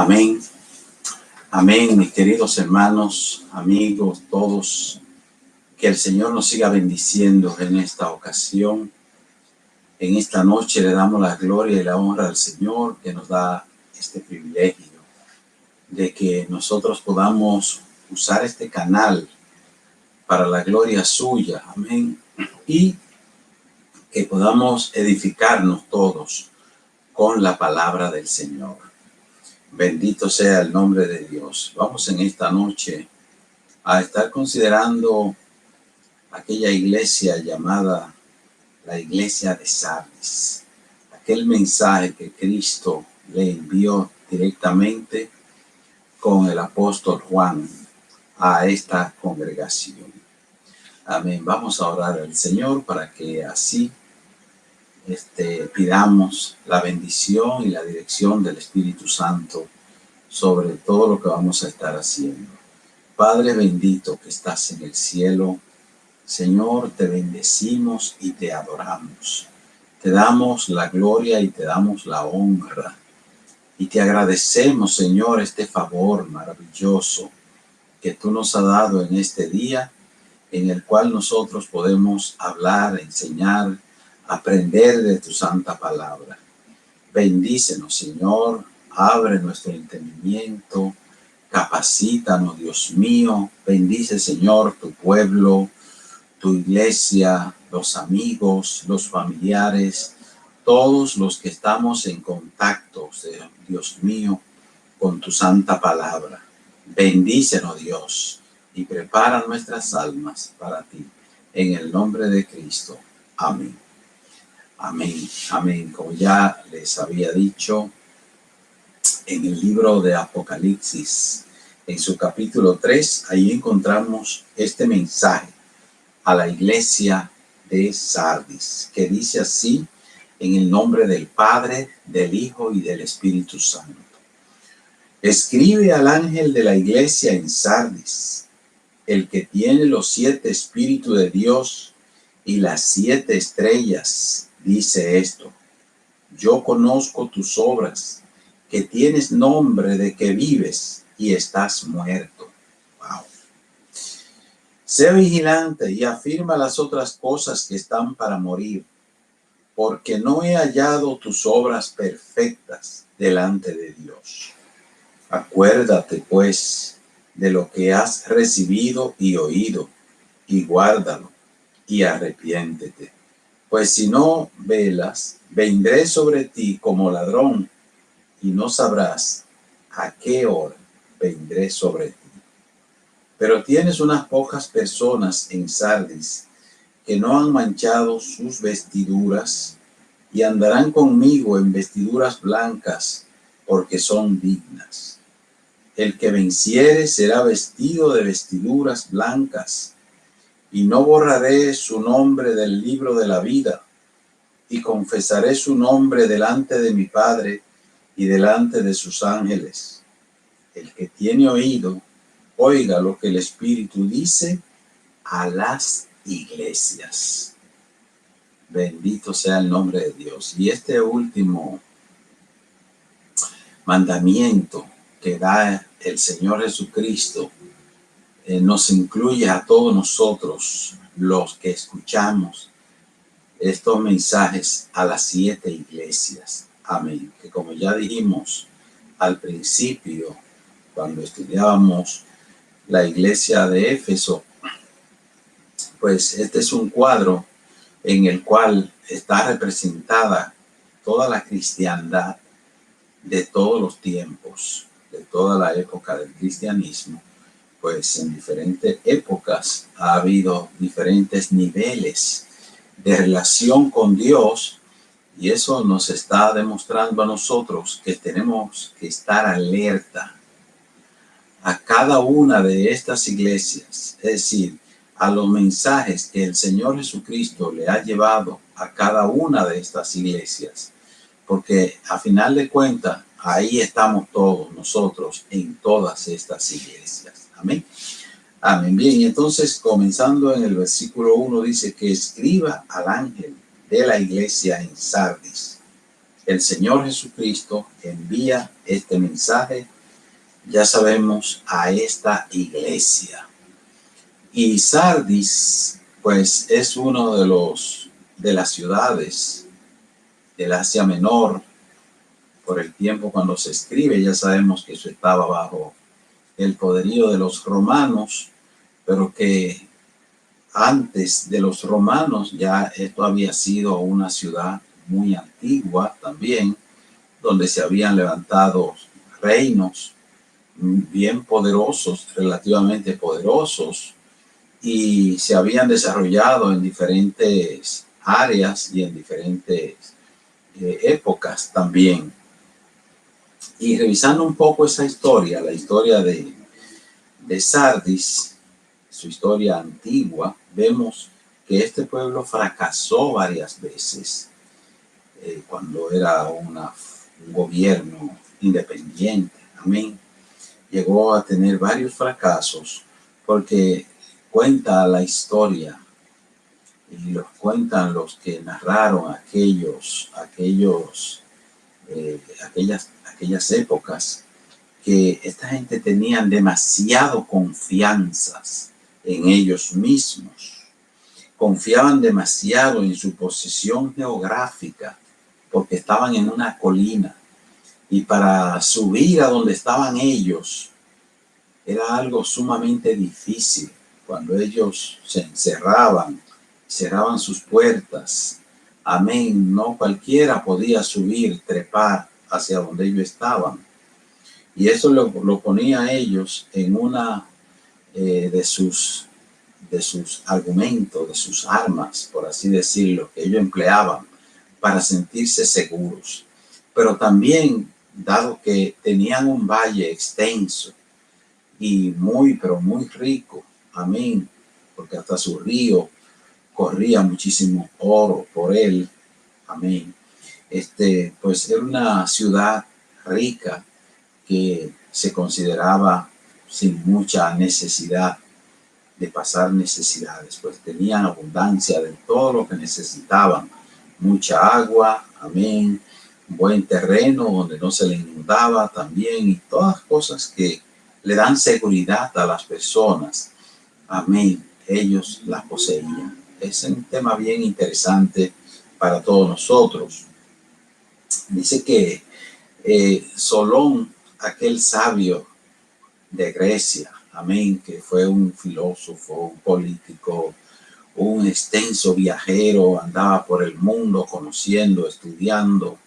Amén. Amén, mis queridos hermanos, amigos, todos. Que el Señor nos siga bendiciendo en esta ocasión. En esta noche le damos la gloria y la honra al Señor que nos da este privilegio de que nosotros podamos usar este canal para la gloria suya. Amén. Y que podamos edificarnos todos con la palabra del Señor. Bendito sea el nombre de Dios. Vamos en esta noche a estar considerando aquella iglesia llamada la iglesia de Sardis. Aquel mensaje que Cristo le envió directamente con el apóstol Juan a esta congregación. Amén. Vamos a orar al Señor para que así pidamos la bendición y la dirección del Espíritu Santo sobre todo lo que vamos a estar haciendo. Padre bendito que estás en el cielo, Señor, te bendecimos y te adoramos. Te damos la gloria y te damos la honra. Y te agradecemos, Señor, este favor maravilloso que tú nos has dado en este día, en el cual nosotros podemos hablar, enseñar, aprender de tu santa palabra. Bendícenos, Señor, abre nuestro entendimiento, capacítanos, Dios mío. Bendice, Señor, tu pueblo, tu iglesia, los amigos, los familiares, todos los que estamos en contacto, Dios mío, con tu santa palabra. Bendícenos, Dios, y prepara nuestras almas para ti. En el nombre de Cristo. Amén. Amén. Amén. Como ya les había dicho, en el libro de Apocalipsis, en su capítulo 3, ahí encontramos este mensaje a la iglesia de Sardis, que dice así: en el nombre del Padre, del Hijo y del Espíritu Santo. Escribe al ángel de la iglesia en Sardis, el que tiene los 7 espíritus de Dios y las 7 estrellas, dice esto: yo conozco tus obras, que tienes nombre de que vives y estás muerto. Wow. Sé vigilante y afirma las otras cosas que están para morir, porque no he hallado tus obras perfectas delante de Dios. Acuérdate, pues, de lo que has recibido y oído, y guárdalo, y arrepiéntete. Pues si no velas, vendré sobre ti como ladrón, y no sabrás a qué hora vendré sobre ti. Pero tienes unas pocas personas en Sardis que no han manchado sus vestiduras y andarán conmigo en vestiduras blancas, porque son dignas. El que venciere será vestido de vestiduras blancas, y no borraré su nombre del libro de la vida, y confesaré su nombre delante de mi Padre y delante de sus ángeles. El que tiene oído, oiga lo que el Espíritu dice a las iglesias. Bendito sea el nombre de Dios. Y este último mandamiento que da el Señor Jesucristo nos incluye a todos nosotros, los que escuchamos estos mensajes a las 7 iglesias. Amén. Que como ya dijimos al principio, cuando estudiábamos la iglesia de Éfeso, pues este es un cuadro en el cual está representada toda la cristiandad de todos los tiempos, de toda la época del cristianismo. Pues en diferentes épocas ha habido diferentes niveles de relación con Dios, y eso nos está demostrando a nosotros que tenemos que estar alerta a cada una de estas iglesias, es decir, a los mensajes que el Señor Jesucristo le ha llevado a cada una de estas iglesias, porque a final de cuentas ahí estamos todos nosotros en todas estas iglesias. Amén. Amén. Bien, entonces comenzando en el versículo 1 dice que escriba al ángel de la iglesia en Sardis. el Señor Jesucristo envía este mensaje, ya sabemos, a esta iglesia. Y Sardis, pues, es uno de las ciudades del Asia Menor. Por el tiempo cuando se escribe, ya sabemos que eso estaba bajo el poderío de los romanos, pero que antes de los romanos ya esto había sido una ciudad muy antigua también, donde se habían levantado reinos bien poderosos, relativamente poderosos, y se habían desarrollado en diferentes áreas y en diferentes épocas también. Y revisando un poco esa historia, la historia de Sardis, su historia antigua, vemos que este pueblo fracasó varias veces cuando era un gobierno independiente. Amén. Llegó a tener varios fracasos porque cuenta la historia y los cuentan los que narraron aquellas épocas, que esta gente tenían demasiado confianzas en ellos mismos, confiaban demasiado en su posición geográfica porque estaban en una colina, y para subir a donde estaban ellos era algo sumamente difícil. Cuando ellos se encerraban, cerraban sus puertas, amén, no cualquiera podía subir, trepar hacia donde ellos estaban. Y eso lo ponía a ellos en una de sus argumentos, de sus armas, por así decirlo, que ellos empleaban para sentirse seguros. Pero también, dado que tenían un valle extenso y pero muy rico, amén, porque hasta su río corría muchísimo oro por él, amén. Pues era una ciudad rica que se consideraba sin mucha necesidad de pasar necesidades, pues tenían abundancia de todo lo que necesitaban, mucha agua, amén, buen terreno donde no se le inundaba también, y todas cosas que le dan seguridad a las personas, amén, ellos las poseían. Es un tema bien interesante para todos nosotros. Dice que Solón, aquel sabio de Grecia, amén, que fue un filósofo, un político, un extenso viajero, andaba por el mundo conociendo, estudiando,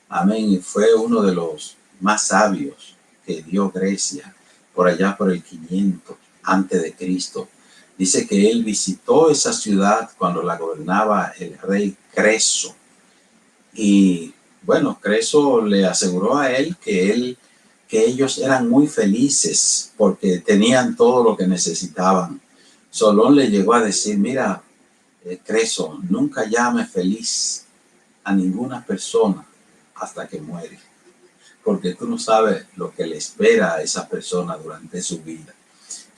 amén, y fue uno de los más sabios que dio Grecia por allá por el 500 antes de Cristo. Dice que él visitó esa ciudad cuando la gobernaba el rey Creso, y bueno, Creso le aseguró a él que ellos eran muy felices porque tenían todo lo que necesitaban. Solón le llegó a decir: mira, Creso, nunca llame feliz a ninguna persona hasta que muere, porque tú no sabes lo que le espera a esa persona durante su vida.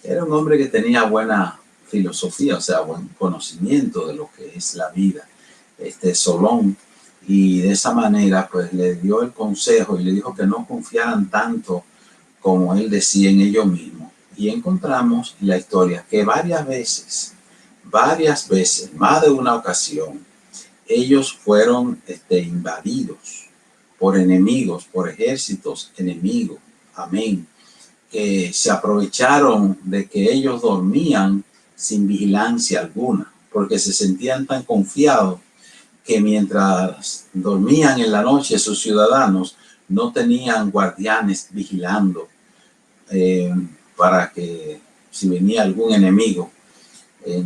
Era un hombre que tenía buena filosofía, o sea, buen conocimiento de lo que es la vida, Solón. Y de esa manera, pues le dio el consejo y le dijo que no confiaran tanto como él decía en ellos mismos. Y encontramos en la historia que varias veces, más de una ocasión, ellos fueron invadidos por enemigos, por ejércitos enemigos. Amén. Que se aprovecharon de que ellos dormían sin vigilancia alguna, porque se sentían tan confiados que mientras dormían en la noche sus ciudadanos no tenían guardianes vigilando para que si venía algún enemigo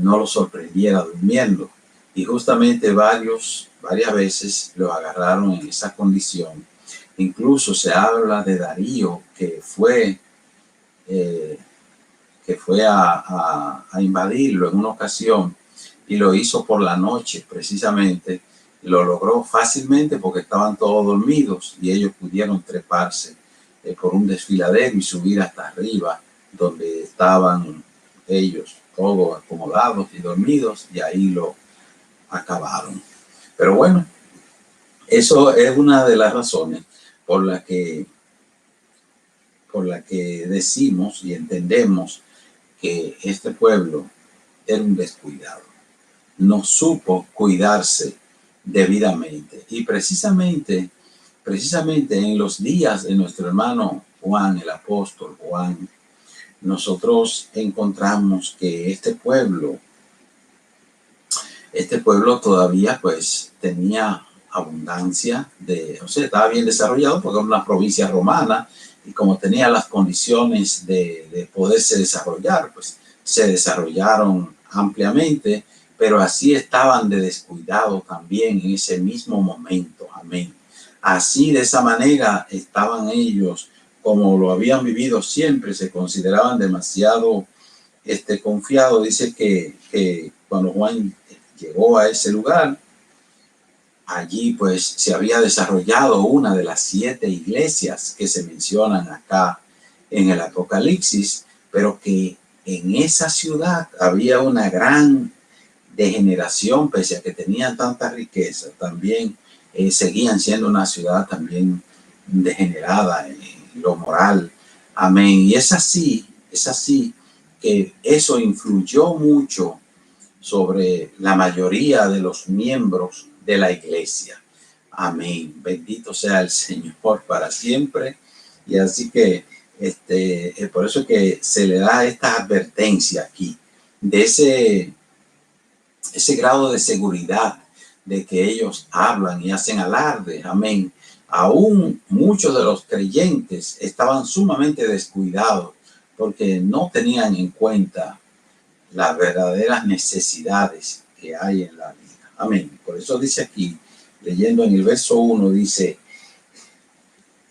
no lo sorprendiera durmiendo. Y justamente varias veces lo agarraron en esa condición. Incluso se habla de Darío, que fue a invadirlo en una ocasión, y lo hizo por la noche precisamente. Lo logró fácilmente porque estaban todos dormidos y ellos pudieron treparse por un desfiladero y subir hasta arriba donde estaban ellos todos acomodados y dormidos, y ahí lo acabaron. Pero bueno, Eso es una de las razones por la que decimos y entendemos que este pueblo era un descuidado. No supo cuidarse debidamente. Y precisamente en los días de nuestro hermano Juan, el apóstol Juan, nosotros encontramos que este pueblo todavía pues tenía abundancia estaba bien desarrollado porque era una provincia romana y como tenía las condiciones de poderse desarrollar, pues se desarrollaron ampliamente, pero así estaban de descuidado también en ese mismo momento. Amén. Así, de esa manera, estaban ellos, como lo habían vivido siempre, se consideraban demasiado confiados. Dice que cuando Juan llegó a ese lugar, allí pues se había desarrollado una de las 7 iglesias que se mencionan acá en el Apocalipsis, pero que en esa ciudad había una gran degeneración, pese a que tenían tanta riqueza, también seguían siendo una ciudad también degenerada en lo moral. Amén. Y es así que eso influyó mucho sobre la mayoría de los miembros de la iglesia. Amén. Bendito sea el Señor para siempre. Y así que por eso que se le da esta advertencia aquí de ese grado de seguridad de que ellos hablan y hacen alarde. Amén. Aún muchos de los creyentes estaban sumamente descuidados porque no tenían en cuenta las verdaderas necesidades que hay en la vida. Amén. Por eso dice aquí, leyendo en el verso 1, dice: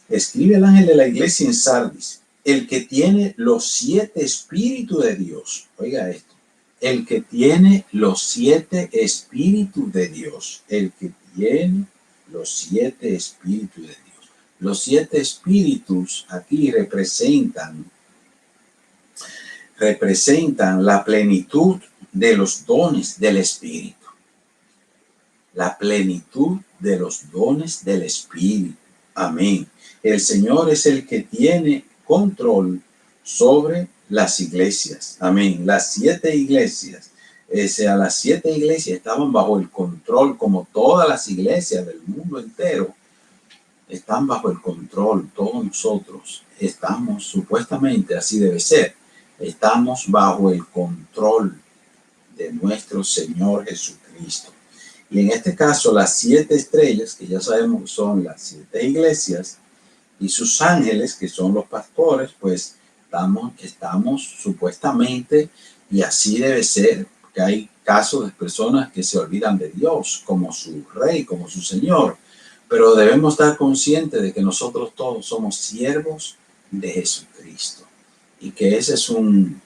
escribe el ángel de la iglesia en Sardis, el que tiene los 7 espíritus de Dios. Oiga esto. El que tiene los 7 espíritus de Dios. El que tiene los 7 espíritus de Dios. Los 7 espíritus aquí representan la plenitud de los dones del Espíritu. La plenitud de los dones del Espíritu. Amén. El Señor es el que tiene control sobre las iglesias. Amén. Las 7 iglesias. Las 7 iglesias estaban bajo el control, como todas las iglesias del mundo entero están bajo el control. Todos nosotros estamos, supuestamente así debe ser, estamos bajo el control de nuestro Señor Jesucristo. Y en este caso, las 7 estrellas, que ya sabemos son las 7 iglesias, y sus ángeles, que son los pastores, pues estamos supuestamente, y así debe ser, porque hay casos de personas que se olvidan de Dios como su Rey, como su Señor, pero debemos estar conscientes de que nosotros todos somos siervos de Jesucristo, y que ese es un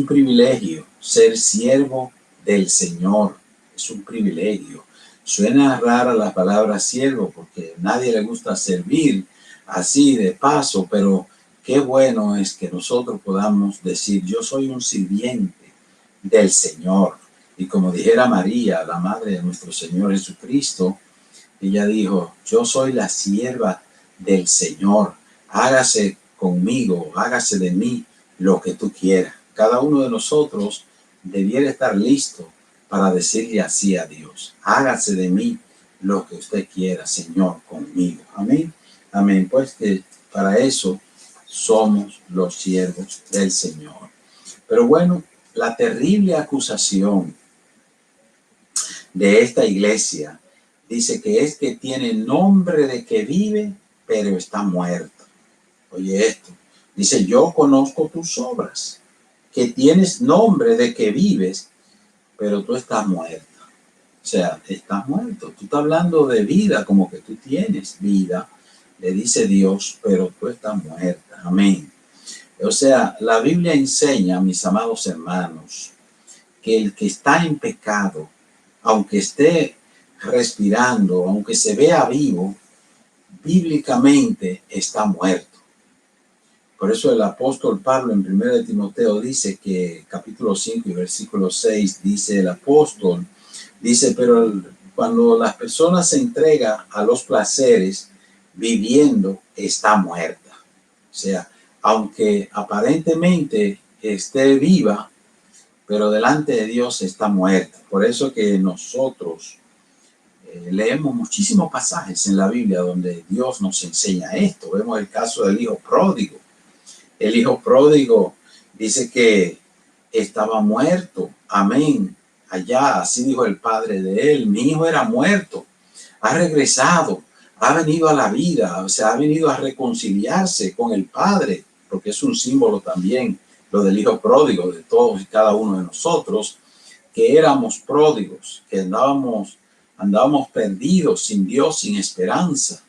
privilegio, ser siervo del Señor. Es un privilegio. Suena rara la palabra siervo porque a nadie le gusta servir así de paso, pero qué bueno es que nosotros podamos decir: yo soy un sirviente del Señor. Y como dijera María, la madre de nuestro Señor Jesucristo, ella dijo: yo soy la sierva del Señor. Hágase conmigo, hágase de mí lo que tú quieras. Cada uno de nosotros debiera estar listo para decirle así a Dios: hágase de mí lo que usted quiera, Señor, conmigo. Amén. Amén. Pues que para eso somos los siervos del Señor. Pero bueno, la terrible acusación de esta iglesia dice que es que tiene nombre de que vive, pero está muerto. Oye esto. Dice: yo conozco tus obras, que tienes nombre de que vives, pero tú estás muerta. O sea, estás muerto. Tú estás hablando de vida, como que tú tienes vida, le dice Dios, pero tú estás muerta. Amén. O sea, la Biblia enseña, mis amados hermanos, que el que está en pecado, aunque esté respirando, aunque se vea vivo, bíblicamente está muerto. Por eso el apóstol Pablo en 1 Timoteo dice que, capítulo 5 y versículo 6, dice el apóstol, dice: pero cuando las personas se entregan a los placeres, viviendo, está muerta. O sea, aunque aparentemente esté viva, pero delante de Dios está muerta. Por eso que nosotros leemos muchísimos pasajes en la Biblia donde Dios nos enseña esto. Vemos el caso del hijo pródigo. El hijo pródigo dice que estaba muerto. Amén. Allá, así dijo el padre de él. Mi hijo era muerto. Ha regresado. Ha venido a la vida. O sea, ha venido a reconciliarse con el padre. Porque es un símbolo también lo del hijo pródigo de todos y cada uno de nosotros. Que éramos pródigos. Que andábamos perdidos, sin Dios, sin esperanza.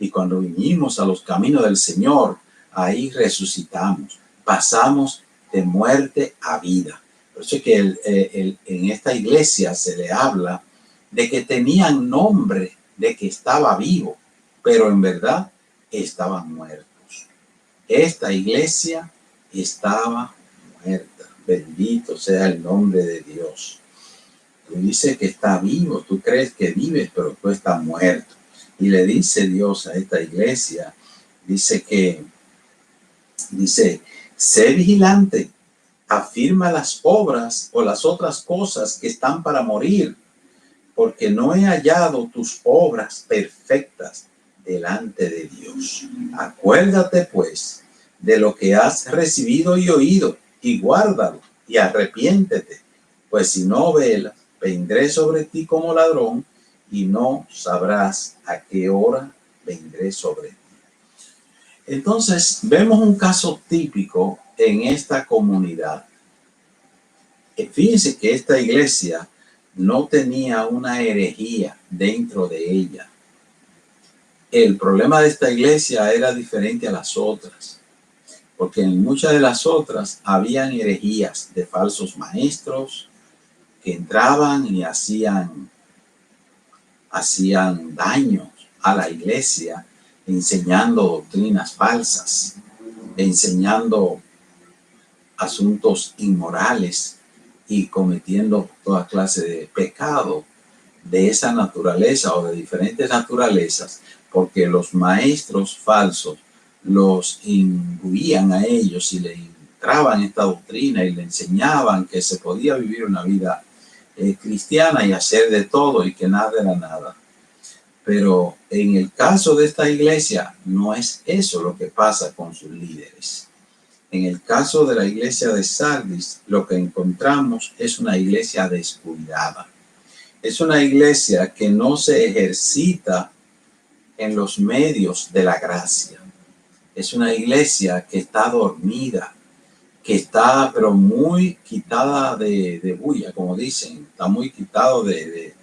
Y cuando vinimos a los caminos del Señor, ahí resucitamos, pasamos de muerte a vida. Por eso es que en esta iglesia se le habla de que tenían nombre de que estaba vivo, pero en verdad estaban muertos. Esta iglesia estaba muerta. Bendito sea el nombre de Dios. Tú dices que está vivo, tú crees que vives, pero tú estás muerto. Y le dice Dios a esta iglesia, dice, sé vigilante, afirma las obras o las otras cosas que están para morir, porque no he hallado tus obras perfectas delante de Dios. Acuérdate pues de lo que has recibido y oído, y guárdalo, y arrepiéntete, pues si no velas, vendré sobre ti como ladrón, y no sabrás a qué hora vendré sobre ti. Entonces, vemos un caso típico en esta comunidad. Fíjense que esta iglesia no tenía una herejía dentro de ella. El problema de esta iglesia era diferente a las otras, porque en muchas de las otras habían herejías de falsos maestros que entraban y hacían daño a la iglesia, enseñando doctrinas falsas, enseñando asuntos inmorales y cometiendo toda clase de pecado de esa naturaleza o de diferentes naturalezas, porque los maestros falsos los imbuían a ellos y le entraban esta doctrina y le enseñaban que se podía vivir una vida cristiana y hacer de todo y que nada era nada. Pero en el caso de esta iglesia no es eso lo que pasa con sus líderes. En el caso de la iglesia de Sardis, lo que encontramos es una iglesia descuidada. Es una iglesia que no se ejercita en los medios de la gracia. Es una iglesia que está dormida, que está pero muy quitada de bulla, como dicen. Está muy quitado de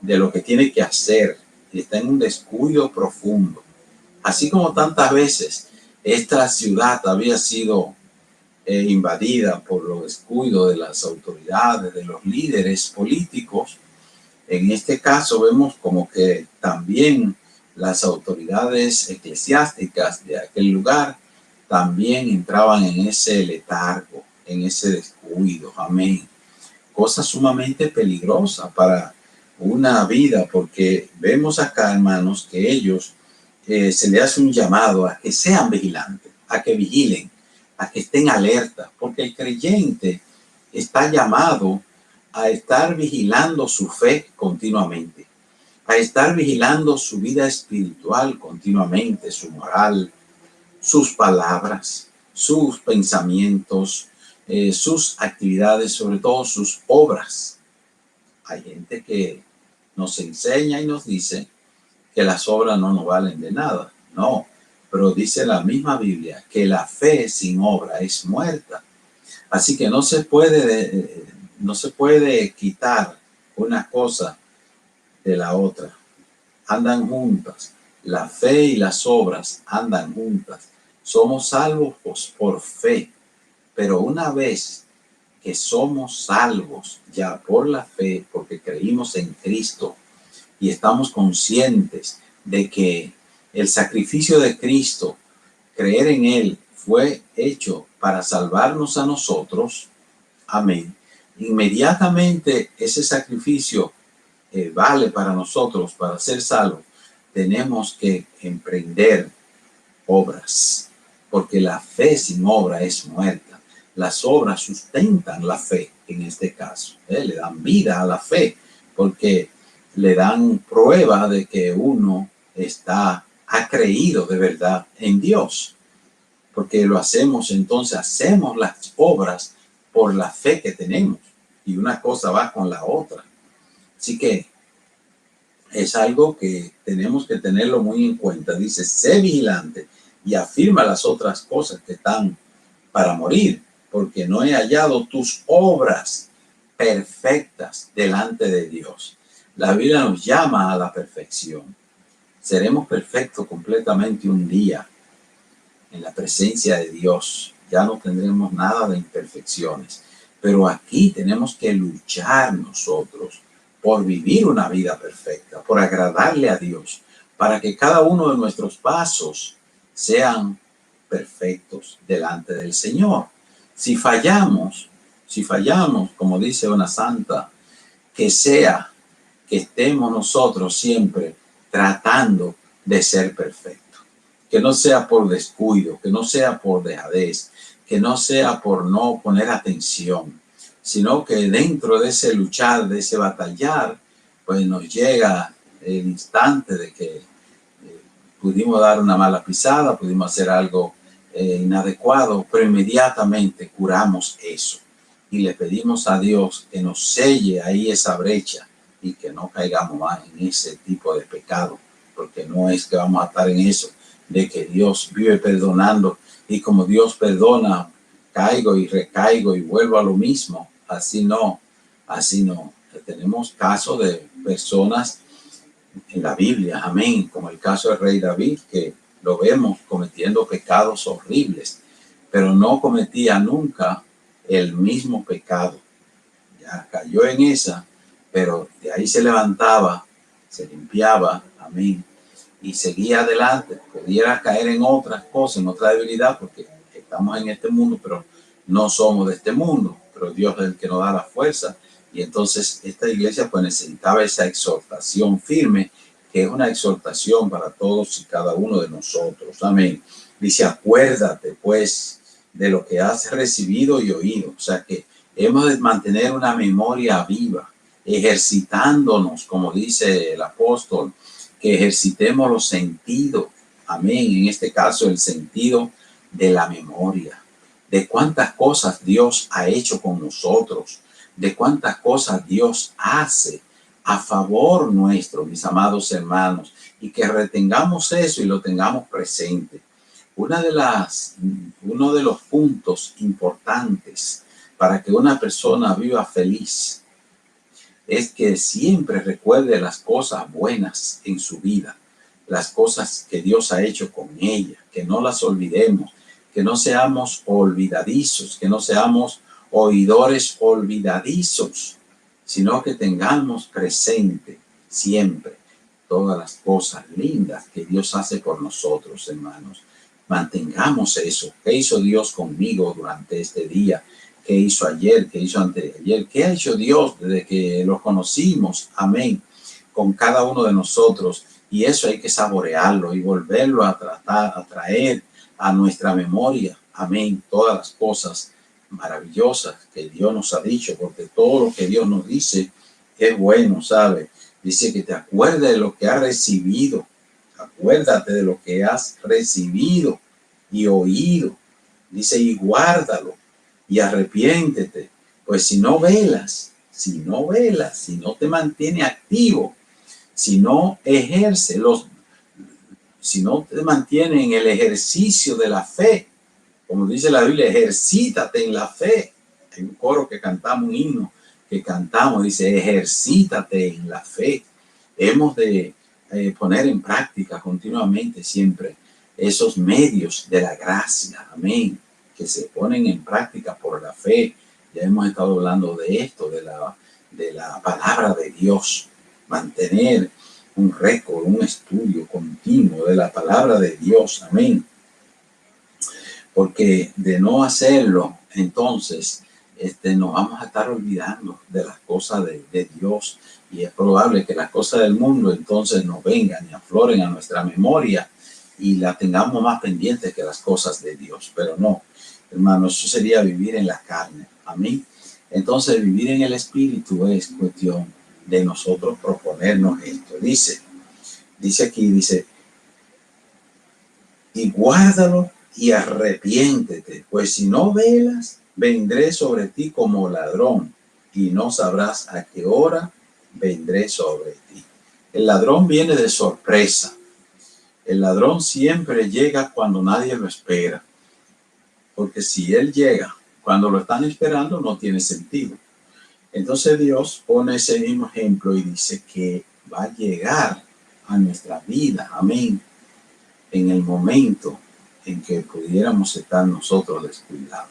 lo que tiene que hacer. Y está en un descuido profundo. Así como tantas veces esta ciudad había sido invadida por los descuidos de las autoridades, de los líderes políticos, en este caso vemos como que también las autoridades eclesiásticas de aquel lugar también entraban en ese letargo, en ese descuido. Amén. Cosa sumamente peligrosa para una vida, porque vemos acá, hermanos, que ellos se les hace un llamado a que sean vigilantes, a que vigilen, a que estén alerta, porque el creyente está llamado a estar vigilando su fe continuamente, a estar vigilando su vida espiritual continuamente, su moral, sus palabras, sus pensamientos, sus actividades, sobre todo sus obras. Hay gente que nos enseña y nos dice que las obras no nos valen de nada. No, pero dice la misma Biblia que la fe sin obra es muerta. Así que no se puede quitar una cosa de la otra. Andan juntas. La fe y las obras andan juntas. Somos salvos por fe, pero una vez que somos salvos ya por la fe, porque creímos en Cristo y estamos conscientes de que el sacrificio de Cristo, creer en Él, fue hecho para salvarnos a nosotros. Amén. Inmediatamente ese sacrificio vale para nosotros, para ser salvos, tenemos que emprender obras, porque la fe sin obra es muerta. Las obras sustentan la fe en este caso, le dan vida a la fe, porque le dan prueba de que uno ha creído de verdad en Dios, porque lo hacemos, entonces hacemos las obras por la fe que tenemos, y una cosa va con la otra. Así que es algo que tenemos que tenerlo muy en cuenta. Dice, sé vigilante y afirma las otras cosas que están para morir, porque no he hallado tus obras perfectas delante de Dios. La Biblia nos llama a la perfección. Seremos perfectos completamente un día en la presencia de Dios. Ya no tendremos nada de imperfecciones. Pero aquí tenemos que luchar nosotros por vivir una vida perfecta, por agradarle a Dios, para que cada uno de nuestros pasos sean perfectos delante del Señor. Si fallamos, como dice una santa, que sea que estemos nosotros siempre tratando de ser perfectos. Que no sea por descuido, que no sea por dejadez, que no sea por no poner atención, sino que dentro de ese luchar, de ese batallar, pues nos llega el instante de que pudimos dar una mala pisada, pudimos hacer algo inadecuado, pero inmediatamente curamos eso y le pedimos a Dios que nos selle ahí esa brecha y que no caigamos más en ese tipo de pecado, porque no es que vamos a estar en eso de que Dios vive perdonando y como Dios perdona, caigo y recaigo y vuelvo a lo mismo. Así no. Tenemos casos de personas en la Biblia, amén, como el caso del rey David, que lo vemos cometiendo pecados horribles, pero no cometía nunca el mismo pecado. Ya cayó en esa, pero de ahí se levantaba, se limpiaba, amén, y seguía adelante. Pudiera caer en otras cosas, en otra debilidad, porque estamos en este mundo, pero no somos de este mundo, pero Dios es el que nos da la fuerza. Y entonces esta iglesia pues necesitaba esa exhortación firme, que es una exhortación para todos y cada uno de nosotros. Amén. Dice, acuérdate pues de lo que has recibido y oído. O sea que hemos de mantener una memoria viva, ejercitándonos, como dice el apóstol, que ejercitemos los sentidos. Amén. En este caso, el sentido de la memoria, de cuántas cosas Dios ha hecho con nosotros, de cuántas cosas Dios hace a favor nuestro, mis amados hermanos, y que retengamos eso y lo tengamos presente. Uno de los puntos importantes para que una persona viva feliz es que siempre recuerde las cosas buenas en su vida, las cosas que Dios ha hecho con ella, que no las olvidemos, que no seamos olvidadizos, que no seamos oidores olvidadizos, sino que tengamos presente siempre todas las cosas lindas que Dios hace por nosotros, hermanos. Mantengamos eso. ¿Qué hizo Dios conmigo durante este día? ¿Qué hizo ayer? ¿Qué hizo antes de ayer? ¿Qué ha hecho Dios desde que lo conocimos? Amén. Con cada uno de nosotros. Y eso hay que saborearlo y volverlo a traer a nuestra memoria. Amén. Todas las cosas maravillosas que Dios nos ha dicho, porque todo lo que Dios nos dice es bueno, ¿sabe? Dice que te acuerdes de lo que has recibido. Acuérdate de lo que has recibido y oído. Dice, y guárdalo y arrepiéntete. Pues si no velas, si no te mantiene activo, si no si no te mantiene en el ejercicio de la fe, como dice la Biblia, ejercítate en la fe. Hay un coro que cantamos, un himno que cantamos, dice, ejercítate en la fe. Hemos de poner en práctica continuamente siempre esos medios de la gracia, amén, que se ponen en práctica por la fe. Ya hemos estado hablando de esto, de la palabra de Dios, mantener un récord, un estudio continuo de la palabra de Dios, amén. Porque de no hacerlo, entonces nos vamos a estar olvidando de las cosas de Dios, y es probable que las cosas del mundo entonces nos vengan y afloren a nuestra memoria y la tengamos más pendiente que las cosas de Dios. Pero no, hermanos, eso sería vivir en la carne. Amén. Entonces, vivir en el Espíritu es cuestión de nosotros proponernos esto. Dice aquí, y guárdalo y arrepiéntete, pues si no velas, vendré sobre ti como ladrón y no sabrás a qué hora vendré sobre ti. El ladrón viene de sorpresa. El ladrón siempre llega cuando nadie lo espera, porque si él llega cuando lo están esperando, no tiene sentido. Entonces Dios pone ese mismo ejemplo y dice que va a llegar a nuestra vida, amén, en el momento en que pudiéramos estar nosotros descuidados.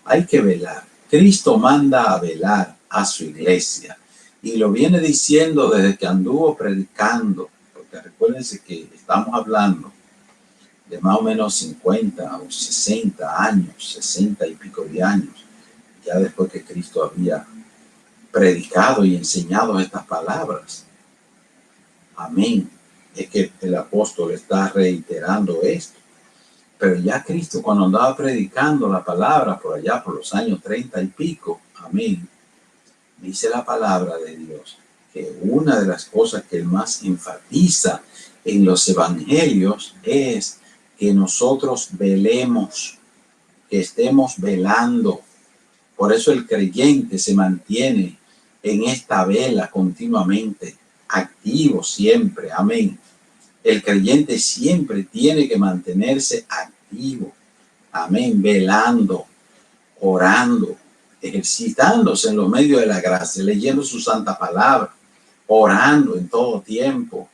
Hay que velar. Cristo manda a velar a su iglesia y lo viene diciendo desde que anduvo predicando, porque recuérdense que estamos hablando de más o menos 50 o 60 años, 60 y pico de años, ya después que Cristo había predicado y enseñado estas palabras. Amén. Es que el apóstol está reiterando esto. Pero ya Cristo, cuando andaba predicando la palabra por allá por los años 30 y pico, amén, dice la palabra de Dios que una de las cosas que él más enfatiza en los evangelios es que nosotros velemos, que estemos velando. Por eso el creyente se mantiene en esta vela continuamente, activo siempre, amén. El creyente siempre tiene que mantenerse activo, amén, velando, orando, ejercitándose en los medios de la gracia, leyendo su santa palabra, orando en todo tiempo,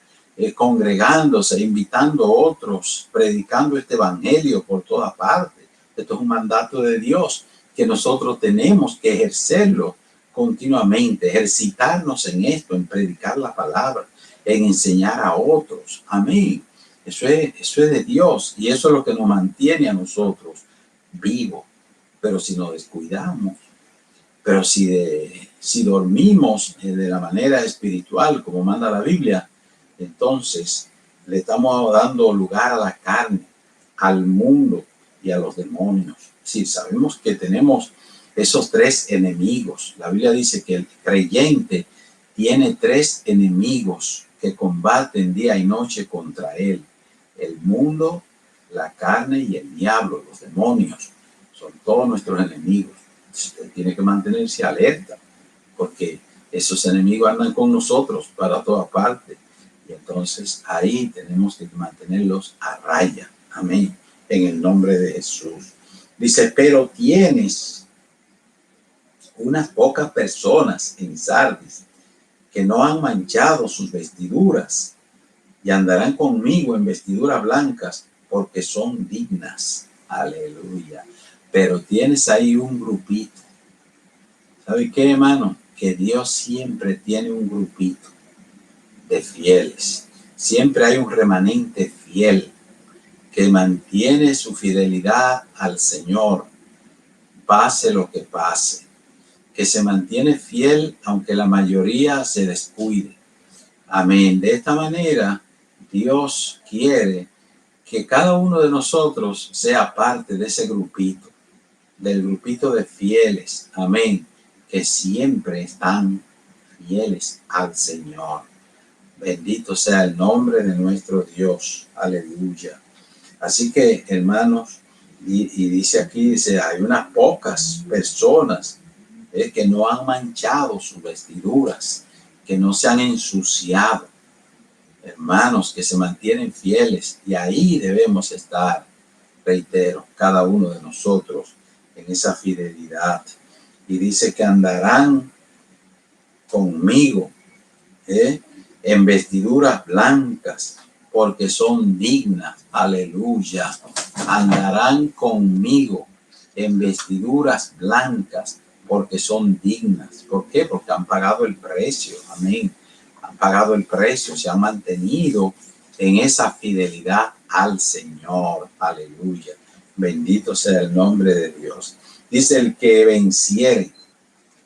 congregándose, invitando a otros, predicando este evangelio por toda parte. Esto es un mandato de Dios que nosotros tenemos que ejercerlo continuamente, ejercitarnos en esto, en predicar la palabra, en enseñar a otros. Amén. Eso es de Dios y eso es lo que nos mantiene a nosotros vivos. Pero si nos descuidamos, pero si dormimos de la manera espiritual, como manda la Biblia, entonces le estamos dando lugar a la carne, al mundo y a los demonios. Sí, sabemos que tenemos esos tres enemigos. La Biblia dice que el creyente tiene tres enemigos que combaten día y noche contra él: el mundo, la carne y el diablo, los demonios. Son todos nuestros enemigos. Usted tiene que mantenerse alerta, porque esos enemigos andan con nosotros para toda parte. Y entonces ahí tenemos que mantenerlos a raya. Amén. En el nombre de Jesús. Dice, pero tienes unas pocas personas en Sardis que no han manchado sus vestiduras y andarán conmigo en vestiduras blancas porque son dignas. Aleluya. Pero tienes ahí un grupito. ¿Sabe qué, hermano? Que Dios siempre tiene un grupito de fieles. Siempre hay un remanente fiel que mantiene su fidelidad al Señor, pase lo que pase. Que se mantiene fiel aunque la mayoría se descuide. Amén. De esta manera, Dios quiere que cada uno de nosotros sea parte de ese grupito, del grupito de fieles. Amén. Que siempre están fieles al Señor. Bendito sea el nombre de nuestro Dios. Aleluya. Así que, hermanos, y dice aquí, dice, hay unas pocas personas que no han manchado sus vestiduras, que no se han ensuciado. Hermanos, que se mantienen fieles, y ahí debemos estar, reitero, cada uno de nosotros en esa fidelidad. Y dice que andarán conmigo en vestiduras blancas porque son dignas. Aleluya. Andarán conmigo en vestiduras blancas porque son dignas. ¿Por qué? Porque han pagado el precio. Amén. Han pagado el precio, se han mantenido en esa fidelidad al Señor. Aleluya. Bendito sea el nombre de Dios. Dice, el que venciere.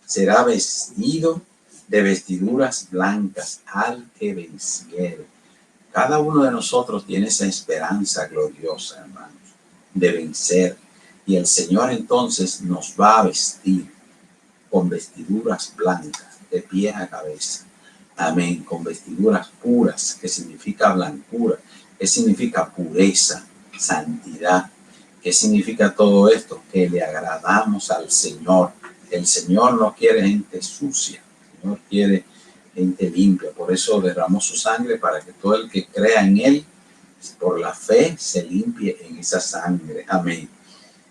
será vestido de vestiduras blancas al que venciere. Cada uno de nosotros tiene esa esperanza gloriosa, hermanos, de vencer. Y el Señor entonces nos va a vestir con vestiduras blancas, de pies a cabeza. Amén. Con vestiduras puras, que significa blancura, que significa pureza, santidad. ¿Qué significa todo esto? Que le agradamos al Señor. El Señor no quiere gente sucia, el Señor quiere gente limpia. Por eso derramó su sangre, para que todo el que crea en Él, por la fe, se limpie en esa sangre. Amén.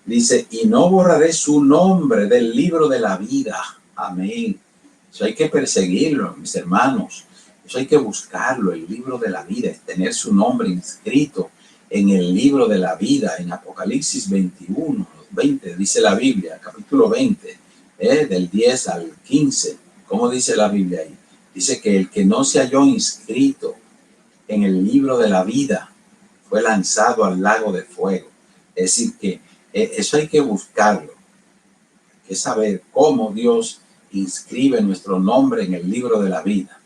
Dice, y no borraré su nombre del libro de la vida. Amén. Eso hay que perseguirlo, mis hermanos. Eso hay que buscarlo, el libro de la vida, es tener su nombre inscrito en el libro de la vida. En Apocalipsis 21, 20, dice la Biblia, capítulo 20, del 10 al 15. ¿Cómo dice la Biblia ahí? Dice que el que no se halló inscrito en el libro de la vida fue lanzado al lago de fuego. Es decir, que eso hay que buscarlo. Hay que saber cómo Dios inscribe nuestro nombre en el libro de la vida.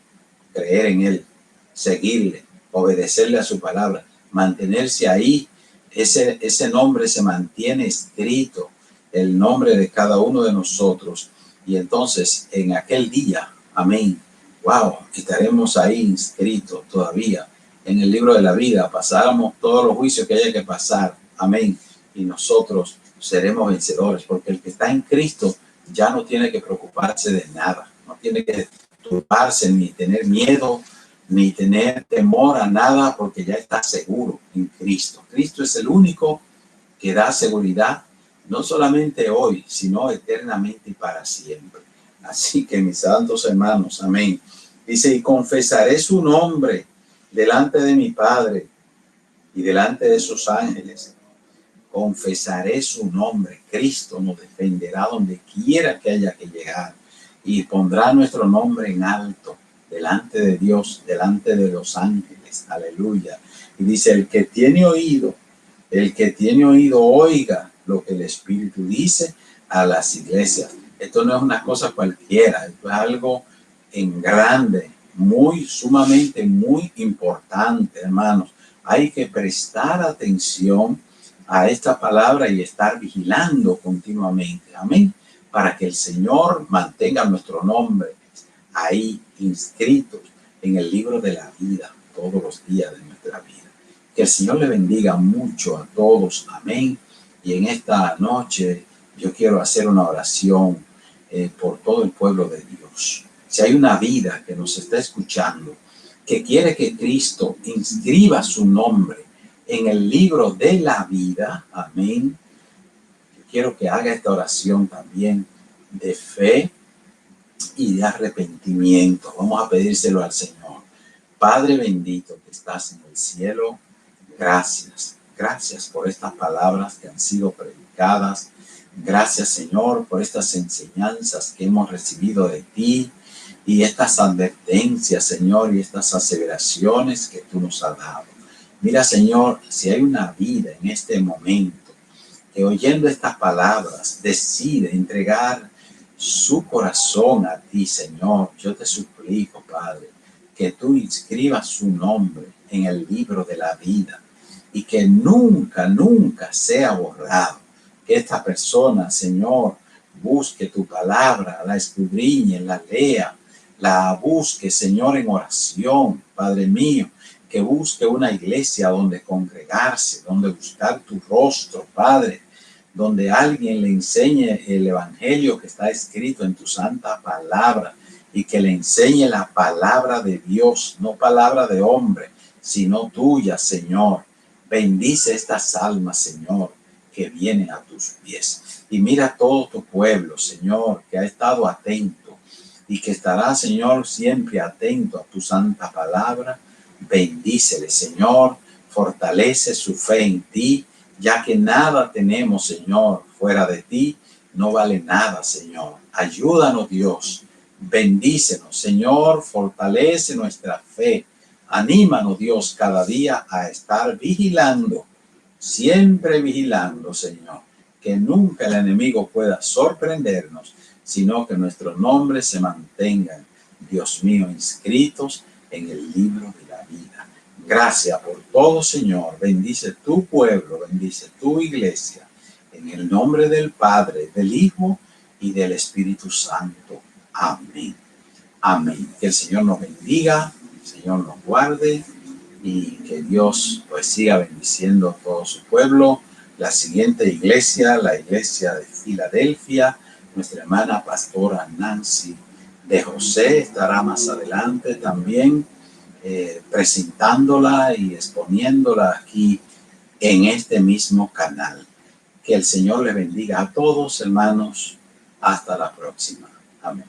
Creer en Él, seguirle, obedecerle a su palabra, mantenerse ahí. Ese nombre se mantiene escrito, el nombre de cada uno de nosotros. Y entonces en aquel día, amén, wow, estaremos ahí inscritos todavía en el libro de la vida. Pasáramos todos los juicios que haya que pasar, amén, y nosotros seremos vencedores, porque el que está en Cristo ya no tiene que preocuparse de nada, no tiene que turbarse, ni tener miedo, ni tener temor a nada, porque ya está seguro en Cristo. Cristo es el único que da seguridad, no solamente hoy, sino eternamente y para siempre. Así que, mis santos hermanos, amén. Dice, y confesaré su nombre delante de mi Padre y delante de sus ángeles. Confesaré su nombre. Cristo nos defenderá donde quiera que haya que llegar, y pondrá nuestro nombre en alto delante de Dios, delante de los ángeles. Aleluya. Y dice, el que tiene oído, oiga lo que el Espíritu dice a las iglesias. Esto no es una cosa cualquiera, esto es algo en grande, muy, sumamente, muy importante, hermanos. Hay que prestar atención a esta palabra y estar vigilando continuamente. Amén. Para que el Señor mantenga nuestro nombre ahí inscritos en el libro de la vida todos los días de nuestra vida. Que el Señor le bendiga mucho a todos. Amén. Y en esta noche yo quiero hacer una oración por todo el pueblo de Dios. Si hay una vida que nos está escuchando, que quiere que Cristo inscriba su nombre en el libro de la vida, amén, yo quiero que haga esta oración también de fe y de arrepentimiento. Vamos a pedírselo al Señor. Padre bendito que estás en el cielo, gracias. Gracias por estas palabras que han sido predicadas. Gracias, Señor, por estas enseñanzas que hemos recibido de ti y estas advertencias, Señor, y estas aseveraciones que tú nos has dado. Mira, Señor, si hay una vida en este momento que oyendo estas palabras decide entregar su corazón a ti, Señor, yo te suplico, Padre, que tú inscribas su nombre en el libro de la vida y que nunca, nunca sea borrado. Que esta persona, Señor, busque tu palabra, la escudriñe, la lea, la busque, Señor, en oración, Padre mío, que busque una iglesia donde congregarse, donde buscar tu rostro, Padre, donde alguien le enseñe el evangelio que está escrito en tu santa palabra y que le enseñe la palabra de Dios, no palabra de hombre, sino tuya, Señor. Bendice estas almas, Señor, que vienen a tus pies. Y mira todo tu pueblo, Señor, que ha estado atento y que estará, Señor, siempre atento a tu santa palabra. Bendícele, Señor, fortalece su fe en ti, ya que nada tenemos, Señor, fuera de ti, no vale nada, Señor. Ayúdanos, Dios. Bendícenos, Señor, fortalece nuestra fe. Anímanos, Dios, cada día a estar vigilando, siempre vigilando, Señor, que nunca el enemigo pueda sorprendernos, sino que nuestros nombres se mantengan, Dios mío, inscritos en el libro de la vida. Gracias por todo, Señor. Bendice tu pueblo, bendice tu iglesia. En el nombre del Padre, del Hijo y del Espíritu Santo. Amén. Amén. Que el Señor nos bendiga, el Señor nos guarde y que Dios pues siga bendiciendo a todo su pueblo. La siguiente iglesia, la iglesia de Filadelfia, nuestra hermana pastora Nancy de José estará más adelante también presentándola y exponiéndola aquí en este mismo canal. Que el Señor les bendiga a todos, hermanos. Hasta la próxima. Amén.